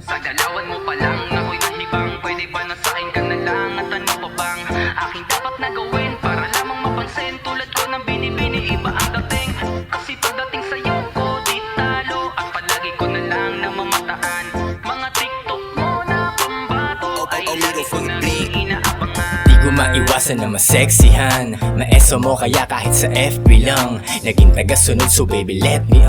Sa galawan mo pa lang ako'y nahibang. Pwede ba nasain ka na lang at ano pa bang aking dapat na gawin para lamang mapansin? Tulad ko ng binibini, iba ang dating. Kasi pagdating sa'yo ko di talo, at palagi ko na lang namamataan. Mga TikTok mo na pambato ay lagi ko na rin inaabangan. Di ko maiwasan na maseksihan, maeso mo kaya kahit sa FB lang. Naging tagasunod so baby let me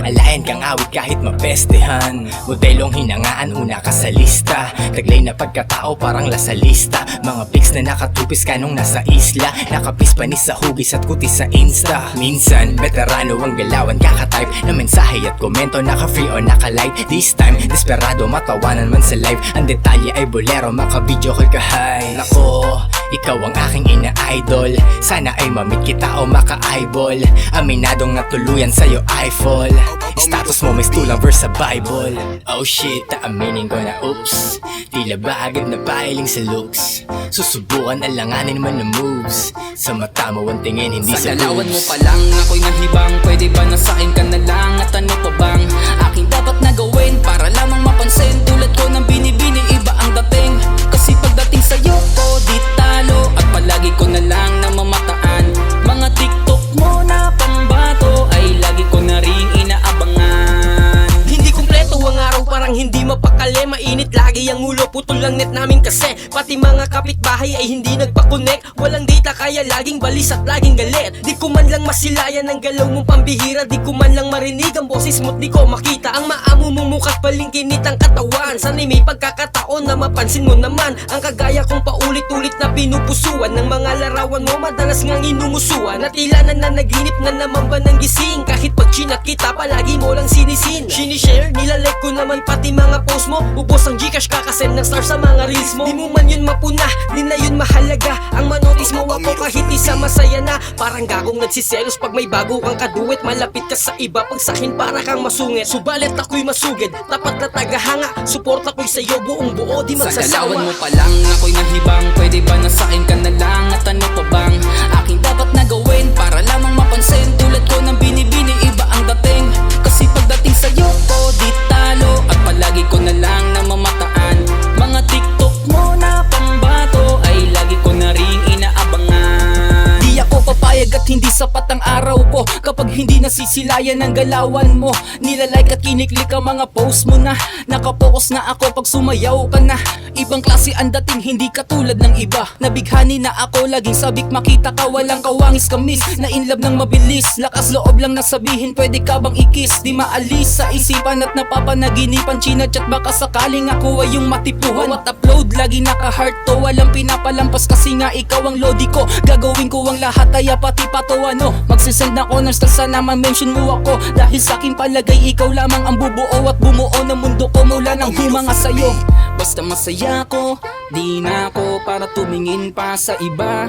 alayan kang awit kahit mapestehan. Modelong hinangaan una ka sa lista, taglay na pagkatao parang lasalista. Mga pics na nakatupis ka nung nasa isla, nakapis panis sa hugis at kutis sa Insta. Minsan veterano ang galawan, kakatype na mensahe at komento, naka-free o naka-like. This time desperado matawanan man sa live, ang detalye ay bolero, maka-video call ka high. Nako, ikaw ang aking ina-idol, sana ay mamit kita o maka-eyeball. Aminadong natuluyan sa'yo I fall, status mo may stulang verse sa Bible. Oh shit, aaminin ko na oops, tila ba agad na pahiling sa looks. Susubukan alanganin man na moves, sa mata mo ang tingin hindi sa galawan mo boobs. pa lang ako'y nahibang. Pwede ba nasain ka na lang at ano pa bang aking dapat na gawin para lamang mapansin? Tulad ko ng binibini, iba ang dating. Kasi pagdating sa'yo ko di talo, at palagi ko na lang namamataan. Mga TikTok mo na pambato ay lagi ko na rin inaabangan. Hindi kumpleto ang araw, parang hindi mapakali. Mainit lagi ang ulo, putol lang net namin kasi pati mga kapitbahay ay hindi nagpa-connect. Walang data kaya laging balis at laging galit. Di ko man lang masilayan ang galaw mong pambihira, di ko man lang marinig ang boses mo't di ko makita ang maamo mong muka't palingkinit ang katawan. Sana'y may pagkakataon na mapansin mo naman ang kagaya kong paulit-ulit na pinupusuan ng mga larawan mo, madalas ngang inungusuan. At tila nananaginip na naman ba ng gising, kahit pag chinat kita palagi mo lang sinisin. Sinishare, nilalike ko naman pati mga post mo, ubos ang Gcash kakasend ng star sa mga reels mo. Di mo man yun mapuna, di na yun mahalaga ang manotis mo ako kahit isa masaya na. Parang gagong nagsiselos pag may bago kang kaduwit, malapit ka sa iba pag sakin para kang masungit. Subalit ako'y masugid, tapat na tagahanga, suporta ko'y sa'yo buong buo di Sa magsasawa. galawan mo pa lang ako'y nahibang. Pwede ba nasain ka na lang at ano pa bang aking dapat na gawin para lamang mapansin? Tulad ko ng binibini, iba ang dating. Kasi pagdating sa'yo ko di talo, at palagi ko na lang namamataan. Mga TikTok mo na pambato ay lagi ko na rin inaabangan. Di ako papayag at hindi sapat ang araw ko kapag hindi nasisilayan ang galawan mo. Nilalike at kiniklik ang mga post mo na, nakapokus na ako pag sumayaw ka na. Ibang klase ang dating, hindi katulad ng iba. Nabighani na ako, laging sabik makita ka, walang kawangis kamis. Na inlove ng mabilis, lakas loob lang na sabihin pwede ka bang ikis. Di maalis sa isipan at napapanaginipan, chinachat baka sakaling ako ay yung matipuhan. At upload, lagi naka-heart to, walang pinapalampas kasi nga ikaw ang lodi ko. Gagawin ko ang lahat kaya pati patuwano, magsisend ako ng stars, sana ma-mention mo ako. Dahil sa akin palagay ikaw lamang ang bubuo at bumuo ng mundo ko mula nang humanga sa'yo. Basta masaya ko, di na ako para tumingin pa sa iba.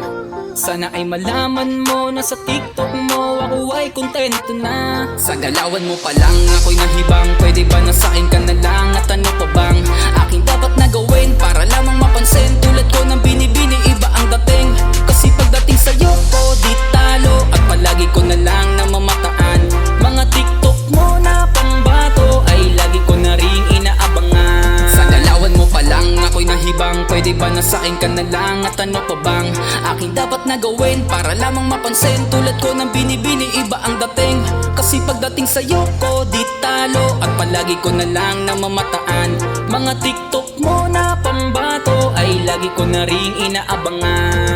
Sana ay malaman mo na sa TikTok mo ako ay kontento na. Sa galawan mo pa lang ako'y nahibang. Pwede ba nasain ka na lang at ano pa bang aking dapat na gawin para lamang mapansin? Tulad ko ng binibini, iba ang dating. Kasi pagdating sa'yo ko di talo, at palagi ko na lang namamataan. Mga TikTok mo na pambato ay lagi ko na rin inaabangan. Sa galawan mo pa lang ako'y nahibang. Pwede ba nasain ka na lang at ano pa bang aking dapat na gawin para lamang mapansin? Tulad ko ng binibini, iba ang dating. Kasi pagdating sa'yo ko di talo, at palagi ko na lang namamataan. Mga TikTok mo na pambato ay lagi ko na rin inaabangan.